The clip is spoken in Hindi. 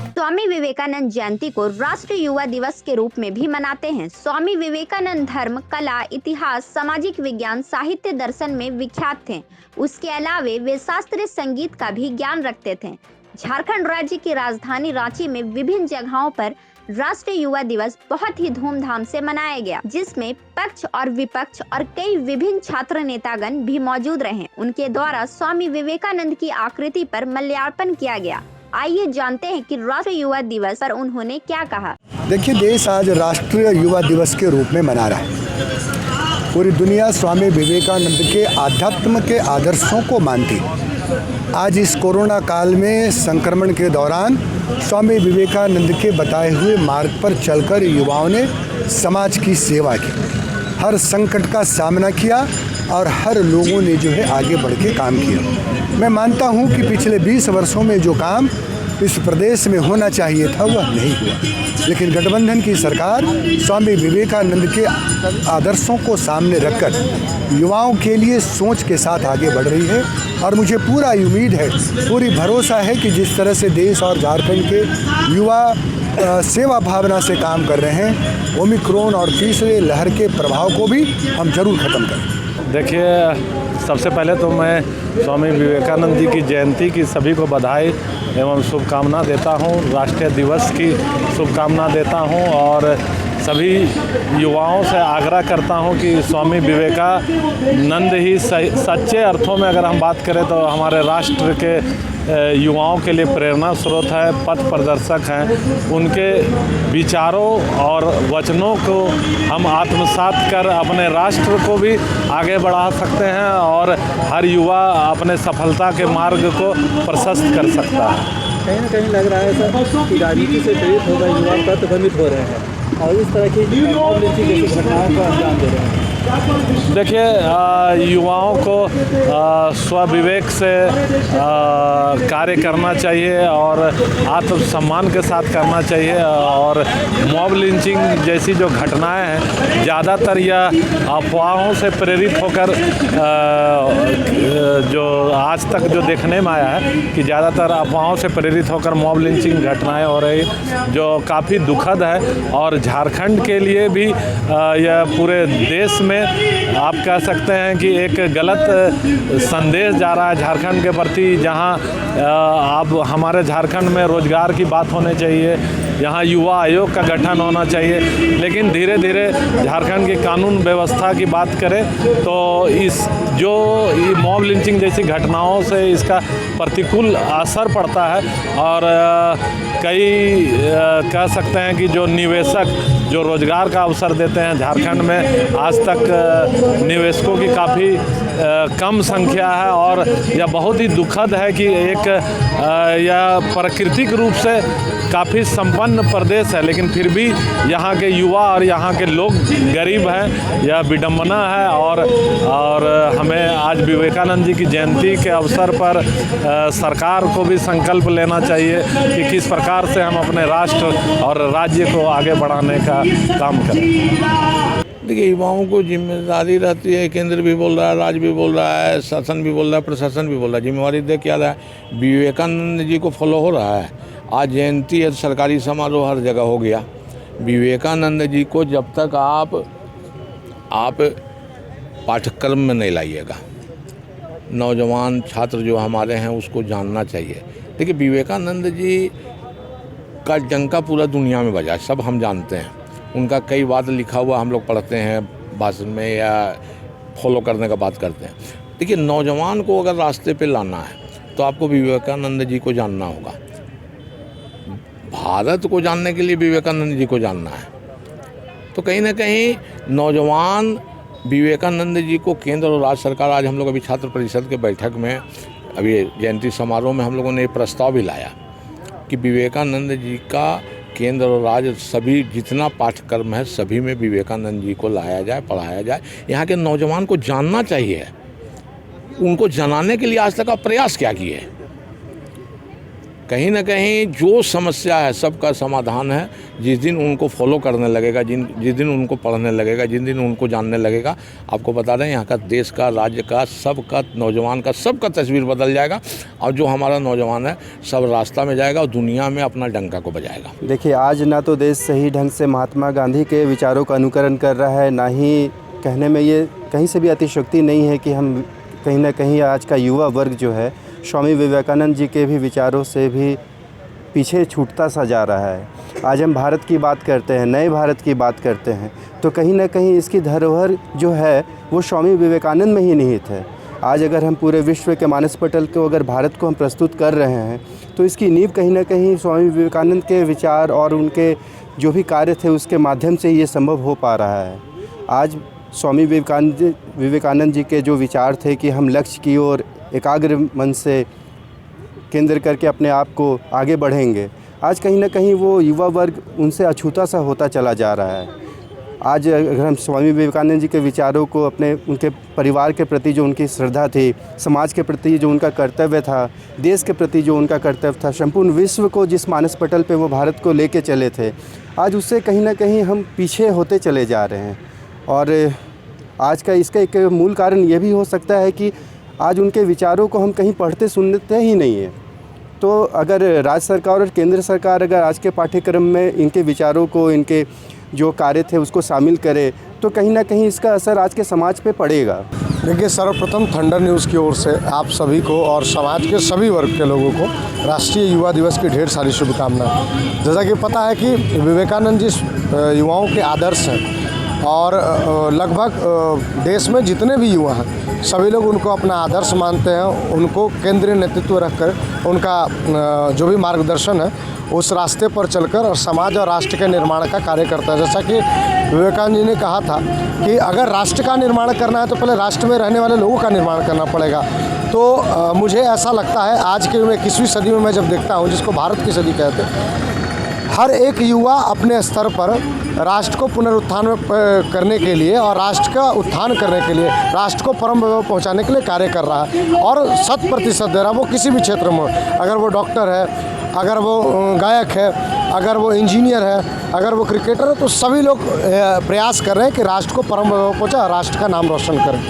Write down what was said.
स्वामी विवेकानंद जयंती को राष्ट्रीय युवा दिवस के रूप में भी मनाते हैं। स्वामी विवेकानंद धर्म, कला, इतिहास, सामाजिक विज्ञान, साहित्य, दर्शन में विख्यात थे। उसके अलावे वे शास्त्रीय संगीत का भी ज्ञान रखते थे। झारखंड राज्य की राजधानी रांची में विभिन्न जगहों पर राष्ट्रीय युवा दिवस बहुत ही धूमधाम से मनाया गया, जिसमें पक्ष और विपक्ष और कई विभिन्न छात्र नेतागण भी मौजूद रहे। उनके द्वारा स्वामी विवेकानंद की आकृति पर माल्यार्पण किया गया। आइए जानते हैं कि राष्ट्रीय युवा दिवस पर उन्होंने क्या कहा। देखिए, देश आज राष्ट्रीय युवा दिवस के रूप में मना रहा है। पूरी दुनिया स्वामी विवेकानंद के आध्यात्म के आदर्शों को मानती। आज इस कोरोना काल में संक्रमण के दौरान स्वामी विवेकानंद के बताए हुए मार्ग पर चलकर युवाओं ने समाज की सेवा की, हर संकट का सामना किया और हर लोगों ने जो है आगे बढ़ के काम किया। मैं मानता हूं कि पिछले 20 वर्षों में जो काम इस प्रदेश में होना चाहिए था वह नहीं हुआ, लेकिन गठबंधन की सरकार स्वामी विवेकानंद के आदर्शों को सामने रखकर युवाओं के लिए सोच के साथ आगे बढ़ रही है। और मुझे पूरा उम्मीद है, पूरी भरोसा है कि जिस तरह से देश और झारखंड के युवा सेवा भावना से काम कर रहे हैं, ओमिक्रॉन और तीसरे लहर के प्रभाव को भी हम जरूर ख़त्म करें। देखिए, सबसे पहले तो मैं स्वामी विवेकानंद जी की जयंती की सभी को बधाई एवं शुभकामना देता हूं। राष्ट्रीय दिवस की शुभकामना देता हूं और सभी युवाओं से आग्रह करता हूं कि स्वामी विवेकानंद ही सच्चे अर्थों में अगर हम बात करें तो हमारे राष्ट्र के युवाओं के लिए प्रेरणा स्रोत है, पथ प्रदर्शक हैं। उनके विचारों और वचनों को हम आत्मसात कर अपने राष्ट्र को भी आगे बढ़ा सकते हैं और हर युवा अपने सफलता के मार्ग को प्रशस्त कर सकता है। कहीं ना कहीं लग रहा है सर कि राजनीति से प्रेरित होकर युवा प्रतिभ्रमित हो रहे हैं और इस तरह की मॉब लिंचिंग जैसी घटनाओं को अंजाम दे रहे हैं। देखिए, युवाओं को स्वविवेक से कार्य करना चाहिए और आत्मसम्मान के साथ करना चाहिए। और मॉब लिंचिंग जैसी जो घटनाएं हैं, ज़्यादातर यह अफवाहों से प्रेरित होकर जो आज तक जो देखने में आया है कि ज़्यादातर अफवाहों से प्रेरित होकर मॉब लिंचिंग घटनाएं हो रही, जो काफ़ी दुखद है। और झारखंड के लिए भी यह पूरे देश में आप कह सकते हैं कि एक गलत संदेश जा रहा है झारखंड के प्रति, जहां अब हमारे झारखंड में रोजगार की बात होनी चाहिए, यहाँ युवा आयोग का गठन होना चाहिए, लेकिन धीरे धीरे झारखंड की कानून व्यवस्था की बात करें तो इस जो मॉब लिंचिंग जैसी घटनाओं से इसका प्रतिकूल असर पड़ता है। और कई कह सकते हैं कि जो निवेशक जो रोजगार का अवसर देते हैं झारखंड में, आज तक निवेशकों की काफ़ी कम संख्या है। और यह बहुत ही दुखद है कि एक यह प्राकृतिक रूप से काफ़ी संपन्न प्रदेश है, लेकिन फिर भी यहाँ के युवा और यहाँ के लोग गरीब हैं। यह विडंबना है। और हमें आज विवेकानंद जी की जयंती के अवसर पर सरकार को भी संकल्प लेना चाहिए कि किस प्रकार से हम अपने राष्ट्र और राज्य को आगे बढ़ाने का काम करें। देखिए, युवाओं को जिम्मेदारी रहती है, केंद्र भी बोल रहा है, राज्य भी बोल रहा है, शासन भी बोल रहा है, प्रशासन भी बोल रहा है। जिम्मेवारी देख क्या रहा है, विवेकानंद जी को फॉलो हो रहा है। आज जयंती है, सरकारी समारोह हर जगह हो गया। विवेकानंद जी को जब तक आप पाठ्यक्रम में नहीं लाइएगा, नौजवान छात्र जो हमारे हैं उसको जानना चाहिए। देखिए, विवेकानंद जी का डंका पूरा दुनिया में बजा, सब हम जानते हैं। उनका कई बात लिखा हुआ हम लोग पढ़ते हैं भाषण में या फॉलो करने का बात करते हैं। देखिए, नौजवान को अगर रास्ते पे लाना है तो आपको विवेकानंद जी को जानना होगा। भारत को जानने के लिए विवेकानंद जी को जानना है। तो कहीं ना कहीं नौजवान विवेकानंद जी को केंद्र और राज्य सरकार, आज हम लोग अभी छात्र परिषद के बैठक में अभी जयंती समारोह में हम लोगों ने ये प्रस्ताव भी लाया कि विवेकानंद जी का केंद्र और राज्य सभी जितना पाठ्यक्रम है सभी में विवेकानंद जी को लाया जाए, पढ़ाया जाए। यहाँ के नौजवान को जानना चाहिए। उनको जनाने के लिए आज तक आप प्रयास क्या किए? कहीं ना कहीं जो समस्या है सबका समाधान है। जिस दिन उनको फॉलो करने लगेगा, जिस दिन उनको पढ़ने लगेगा, जिस दिन उनको जानने लगेगा, आपको बता दें यहाँ का, देश का, राज्य का, सबका, नौजवान का, सबका तस्वीर बदल जाएगा। और जो हमारा नौजवान है सब रास्ता में जाएगा और दुनिया में अपना डंका को बजाएगा। देखिए, आज ना तो देश सही ढंग से महात्मा गांधी के विचारों का अनुकरण कर रहा है, ना ही कहने में ये कहीं से भी अतिशयोक्ति नहीं है कि हम कहीं ना कहीं आज का युवा वर्ग जो है स्वामी विवेकानंद जी के भी विचारों से भी पीछे छूटता सा जा रहा है। आज हम भारत की बात करते हैं, नए भारत की बात करते हैं, तो कहीं ना कहीं इसकी धरोहर जो है वो स्वामी विवेकानंद में ही निहित है। आज अगर हम पूरे विश्व के मानस पटल को, अगर भारत को हम प्रस्तुत कर रहे हैं, तो इसकी नींव कहीं ना कहीं स्वामी विवेकानंद के विचार और उनके जो भी कार्य थे उसके माध्यम से ये संभव हो पा रहा है। आज स्वामी विवेकानंद जी के जो विचार थे कि हम लक्ष्य की ओर एकाग्र मन से केंद्र करके अपने आप को आगे बढ़ेंगे, आज कहीं ना कहीं वो युवा वर्ग उनसे अछूता सा होता चला जा रहा है। आज अगर हम स्वामी विवेकानंद जी के विचारों को अपने, उनके परिवार के प्रति जो उनकी श्रद्धा थी, समाज के प्रति जो उनका कर्तव्य था, देश के प्रति जो उनका कर्तव्य था, संपूर्ण विश्व को जिस मानस पटल पे वो भारत को लेके चले थे, आज उससे कहीं ना कहीं हम पीछे होते चले जा रहे हैं। और आज का इसका एक मूल कारण ये भी हो सकता है कि आज उनके विचारों को हम कहीं पढ़ते सुनते ही नहीं है। तो अगर राज्य सरकार और केंद्र सरकार अगर आज के पाठ्यक्रम में इनके विचारों को, इनके जो कार्य थे उसको शामिल करे, तो कहीं ना कहीं इसका असर आज के समाज पे पड़ेगा। देखिए, सर्वप्रथम थंडर न्यूज़ की ओर से आप सभी को और समाज के सभी वर्ग के लोगों को राष्ट्रीय युवा दिवस की ढेर सारी शुभकामनाएं। जैसा कि पता है कि विवेकानंद जी युवाओं के आदर्श हैं और लगभग देश में जितने भी युवा हैं सभी लोग उनको अपना आदर्श मानते हैं। उनको केंद्रीय नेतृत्व रखकर उनका जो भी मार्गदर्शन है उस रास्ते पर चलकर और समाज और राष्ट्र के निर्माण का कार्य करता है। जैसा कि विवेकानंद जी ने कहा था कि अगर राष्ट्र का निर्माण करना है तो पहले राष्ट्र में रहने वाले लोगों का निर्माण करना पड़ेगा। तो मुझे ऐसा लगता है आज के 21वीं सदी में मैं जब देखता हूँ, जिसको भारत की सदी कहते हैं, हर एक युवा अपने स्तर पर राष्ट्र को पुनरुत्थान करने के लिए और राष्ट्र का उत्थान करने के लिए, राष्ट्र को परम वैभव पहुंचाने के लिए कार्य कर रहा है और 100% दे रहा है। वो किसी भी क्षेत्र में हो, अगर वो डॉक्टर है, अगर वो गायक है, अगर वो इंजीनियर है, अगर वो क्रिकेटर है, तो सभी लोग प्रयास कर रहे हैं कि राष्ट्र को परम वैभव पहुंचा, राष्ट्र का नाम रोशन करें।